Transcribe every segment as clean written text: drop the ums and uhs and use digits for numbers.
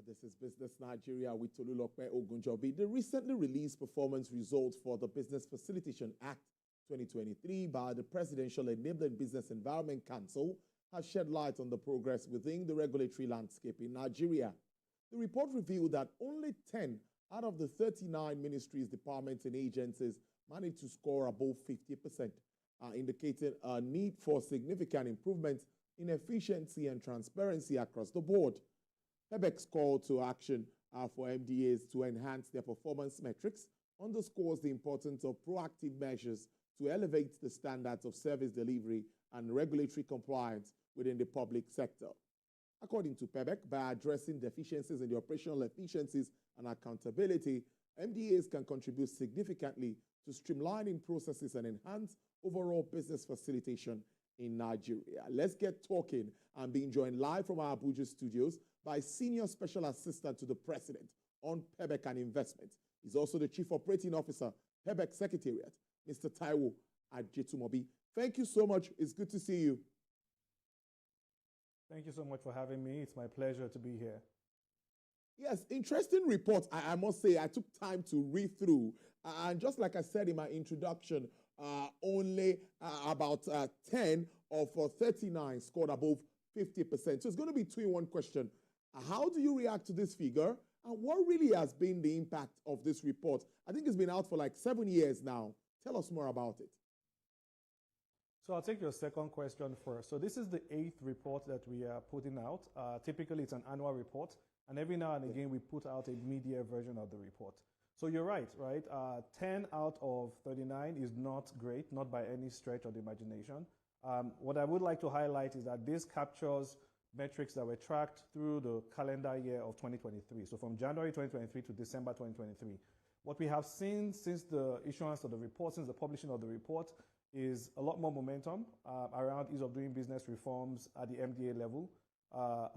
This is Business Nigeria with Tolulope Ogunjobi. The recently released performance results for the Business Facilitation Act 2023 by the Presidential Enabling Business Environment Council has shed light on the progress within the regulatory landscape in Nigeria. The report revealed that only 10 out of the 39 ministries, departments, and agencies managed to score above 50%, indicating a need for significant improvements in efficiency and transparency across the board. PEBEC's call to action for MDAs to enhance their performance metrics underscores the importance of proactive measures to elevate the standards of service delivery and regulatory compliance within the public sector. According to PEBEC, by addressing deficiencies in the operational efficiencies and accountability, MDAs can contribute significantly to streamlining processes and enhance overall business facilitation in Nigeria. Let's get talking. I'm being joined live from our Abuja studios by Senior Special Assistant to the President on PEBEC and Investment. He's also the Chief Operating Officer, PEBEC Secretariat, Mr. Taiwo Ajetumobi. Thank you so much. It's good to see you. Thank you so much for having me. It's my pleasure to be here. Yes, interesting report. I must say, I took time to read through. And just like I said in my introduction, only about 10 of 39 scored above 50%. So it's going to be 2-in-1 question. How do you react to this figure? And what really has been the impact of this report? I think it's been out for like 7 years now. Tell us more about it. So I'll take your second question first. So this is the 8th report that we are putting out. Typically, it's an annual report. And every now and again, we put out a media version of the report. So you're right? 10 out of 39 is not great, not by any stretch of the imagination. What I would like to highlight is that this captures metrics that were tracked through the calendar year of 2023. So from January 2023 to December 2023. What we have seen since the issuance of the report, since the publishing of the report, is a lot more momentum around ease of doing business reforms at the MDA level,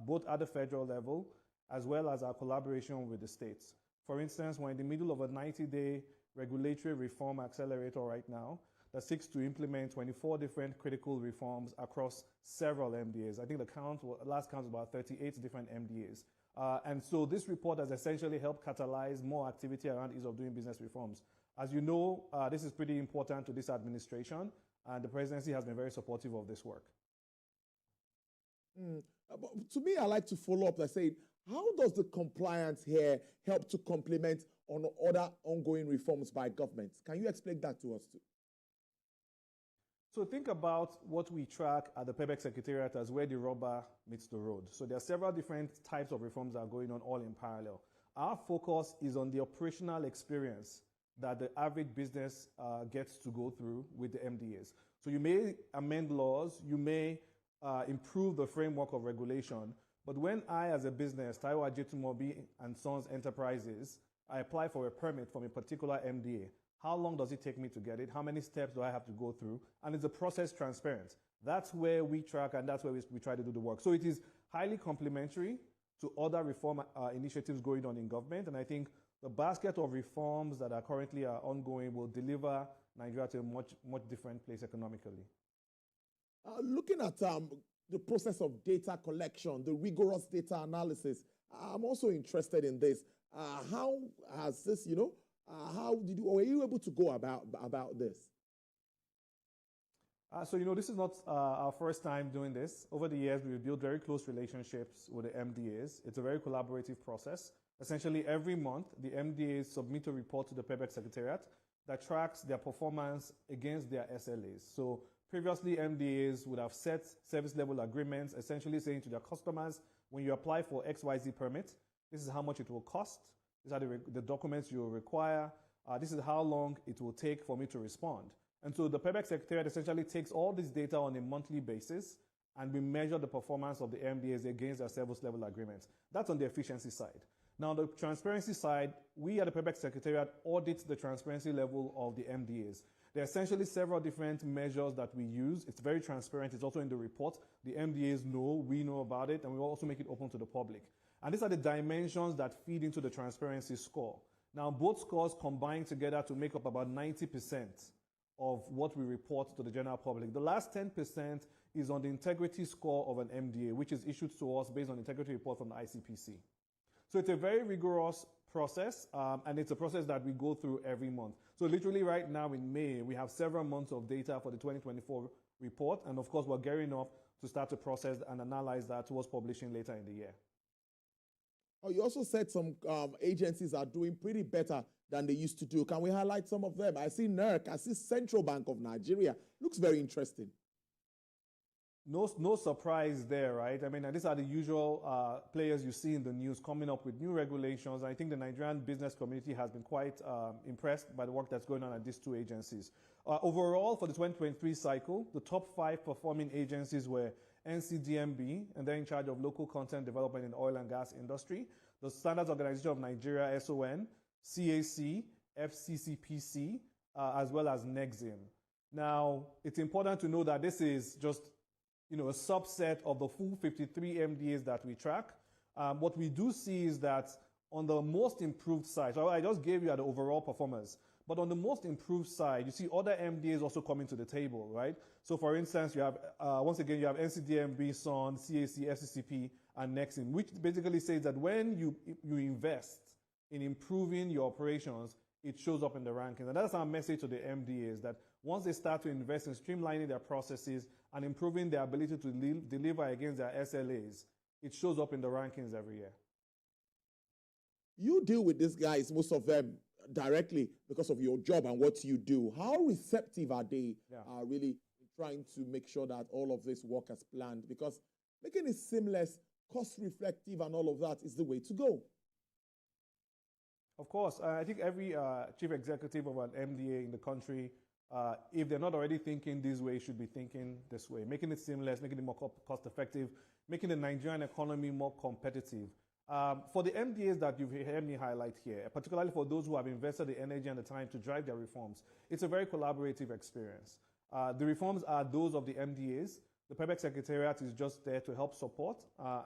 both at the federal level, as well as our collaboration with the states. For instance, we're in the middle of a 90-day regulatory reform accelerator right now that seeks to implement 24 different critical reforms across several MDAs. I think the last count was about 38 different MDAs. And so this report has essentially helped catalyze more activity around ease of doing business reforms. As you know, this is pretty important to this administration, and the presidency has been very supportive of this work. But to me, I like to follow up by saying, how does the compliance here help to complement on other ongoing reforms by governments? Can you explain that to us too? So think about what we track at the PEBEC Secretariat as where the rubber meets the road. So there are several different types of reforms that are going on all in parallel. Our focus is on the operational experience that the average business gets to go through with the MDAs. So you may amend laws, you may improve the framework of regulation, but when I, as a business, Taiwo Ajetumobi and Sons Enterprises, I apply for a permit from a particular MDA, how long does it take me to get it? How many steps do I have to go through? And is the process transparent? That's where we track, and that's where we try to do the work. So it is highly complementary to other reform initiatives going on in government, and I think the basket of reforms that are currently ongoing will deliver Nigeria to a much different place economically. Looking at the process of data collection, the rigorous data analysis, I'm also interested in this. How has this, were you able to go about this? So this is not our first time doing this. Over the years, we've built very close relationships with the MDAs. It's a very collaborative process. Essentially, every month, the MDAs submit a report to the PEBEC Secretariat that tracks their performance against their SLAs. So previously, MDAs would have set service level agreements, essentially saying to their customers, when you apply for XYZ permit, this is how much it will cost. These are the documents you will require. This is how long it will take for me to respond. And so the PEBEC Secretariat essentially takes all this data on a monthly basis, and we measure the performance of the MDAs against their service level agreements. That's on the efficiency side. Now, on the transparency side, we at the PEBEC Secretariat audit the transparency level of the MDAs. There are essentially several different measures that we use. It's very transparent. It's also in the report. The MDAs know, we know about it, and we also make it open to the public. And these are the dimensions that feed into the transparency score. Now, both scores combine together to make up about 90% of what we report to the general public. The last 10% is on the integrity score of an MDA, which is issued to us based on integrity report from the ICPC. So it's a very rigorous process, and it's a process that we go through every month. So literally right now in May, we have several months of data for the 2024 report, and of course we're gearing up to start to process and analyze that towards publishing later in the year. Oh, you also said some agencies are doing pretty better than they used to do. Can we highlight some of them? I see NERC, I see Central Bank of Nigeria. Looks very interesting. No surprise there, right? I mean, these are the usual players you see in the news coming up with new regulations. I think the Nigerian business community has been quite impressed by the work that's going on at these two agencies. Overall, for the 2023 cycle, the top 5 performing agencies were NCDMB, and they're in charge of local content development in the oil and gas industry, the Standards Organization of Nigeria, SON, CAC, FCCPC, as well as NEXIM. Now, it's important to know that this is just a subset of the full 53 MDAs that we track. What we do see is that on the most improved side, so I just gave you the overall performance, but on the most improved side, you see other MDAs also coming to the table, right? So for instance, you have, once again, you have NCDMB, SON, CAC, FCCP, and NEXIM, which basically says that when you invest in improving your operations, it shows up in the rankings. And that's our message to the MDAs, that once they start to invest in streamlining their processes and improving their ability to deliver against their SLAs, it shows up in the rankings every year. You deal with these guys, most of them, directly because of your job and what you do. How receptive are they really trying to make sure that all of this work as planned? Because making it seamless, cost-reflective, and all of that is the way to go. Of course. I think every chief executive of an MDA in the country, if they're not already thinking this way, should be thinking this way, making it seamless, making it more cost-effective, making the Nigerian economy more competitive. For the MDAs that you've heard me highlight here, particularly for those who have invested the energy and the time to drive their reforms, it's a very collaborative experience. The reforms are those of the MDAs. The PEBEC Secretariat is just there to help support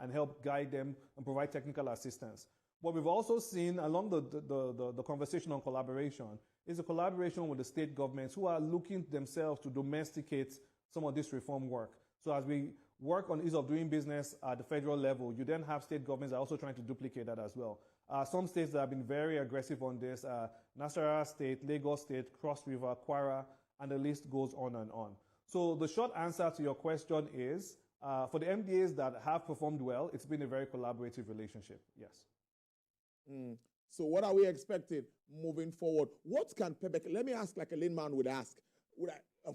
and help guide them and provide technical assistance. What we've also seen along the conversation on collaboration is a collaboration with the state governments who are looking themselves to domesticate some of this reform work. So as we work on ease of doing business at the federal level, you then have state governments that are also trying to duplicate that as well. Some states that have been very aggressive on this, Nasarawa State, Lagos State, Cross River, Kwara, and the list goes on and on. So the short answer to your question is, for the MDAs that have performed well, it's been a very collaborative relationship, yes. So what are we expecting moving forward? What can PEBEC, let me ask like a layman would ask,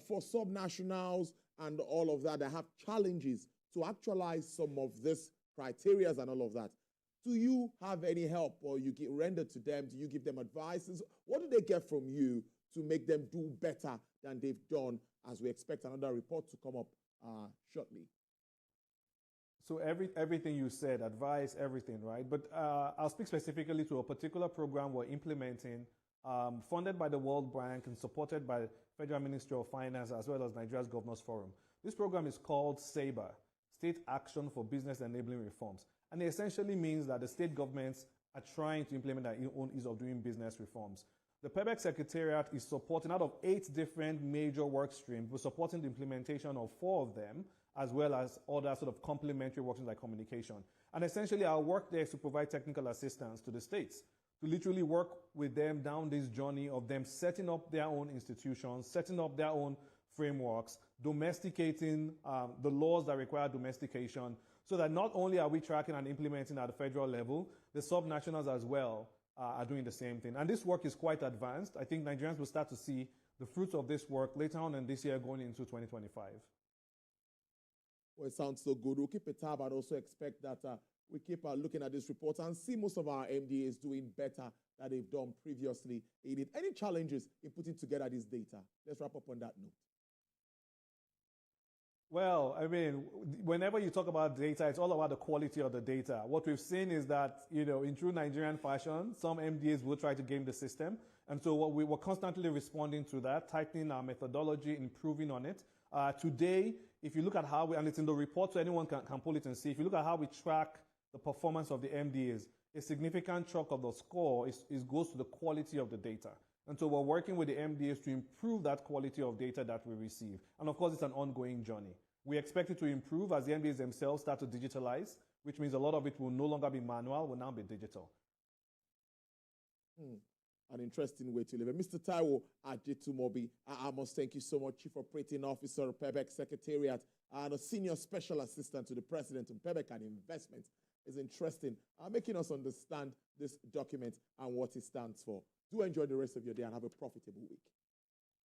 for subnationals and all of that have challenges to actualize some of this criteria and all of that, do you have any help, or you render to them? Do you give them advices? What do they get from you to make them do better than they've done, as we expect another report to come up shortly? So everything you said, advice, everything, right? But I'll speak specifically to a particular program we're implementing, funded by the World Bank and supported by the Federal Ministry of Finance as well as Nigeria's Governors Forum. This program is called SABRE, State Action for Business Enabling Reforms. And it essentially means that the state governments are trying to implement their own ease of doing business reforms. The PEBEC Secretariat is supporting, out of 8 different major work streams, we're supporting the implementation of 4 of them, as well as other sort of complementary work streams like communication. And essentially our work there is to provide technical assistance to the states, to literally work with them down this journey of them setting up their own institutions, setting up their own frameworks, domesticating the laws that require domestication, so that not only are we tracking and implementing at the federal level, the subnationals as well are doing the same thing. And this work is quite advanced. I think Nigerians will start to see the fruits of this work later on in this year going into 2025. Well, it sounds so good. We'll keep a tab and also expect that we keep looking at this report and see most of our MDAs doing better than they've done previously. Any challenges in putting together this data? Let's wrap up on that note. Well, I mean, whenever you talk about data, it's all about the quality of the data. What we've seen is that, in true Nigerian fashion, some MDAs will try to game the system. And so what we were constantly responding to that, tightening our methodology, improving on it. Today, if you look at how and it's in the report, so anyone can pull it and see, if you look at how we track the performance of the MDAs, a significant chunk of the score goes to the quality of the data. And so we're working with the MDAs to improve that quality of data that we receive. And of course, it's an ongoing journey. We expect it to improve as the MDAs themselves start to digitalize. which means a lot of it will no longer be manual, will now be digital. An interesting way to live it. Mr. Taiwo Ajetumobi, I must thank you so much, Chief Operating Officer of PEBEC Secretariat and a Senior Special Assistant to the President of PEBEC and Investment. It's interesting, making us understand this document and what it stands for. Do enjoy the rest of your day and have a profitable week.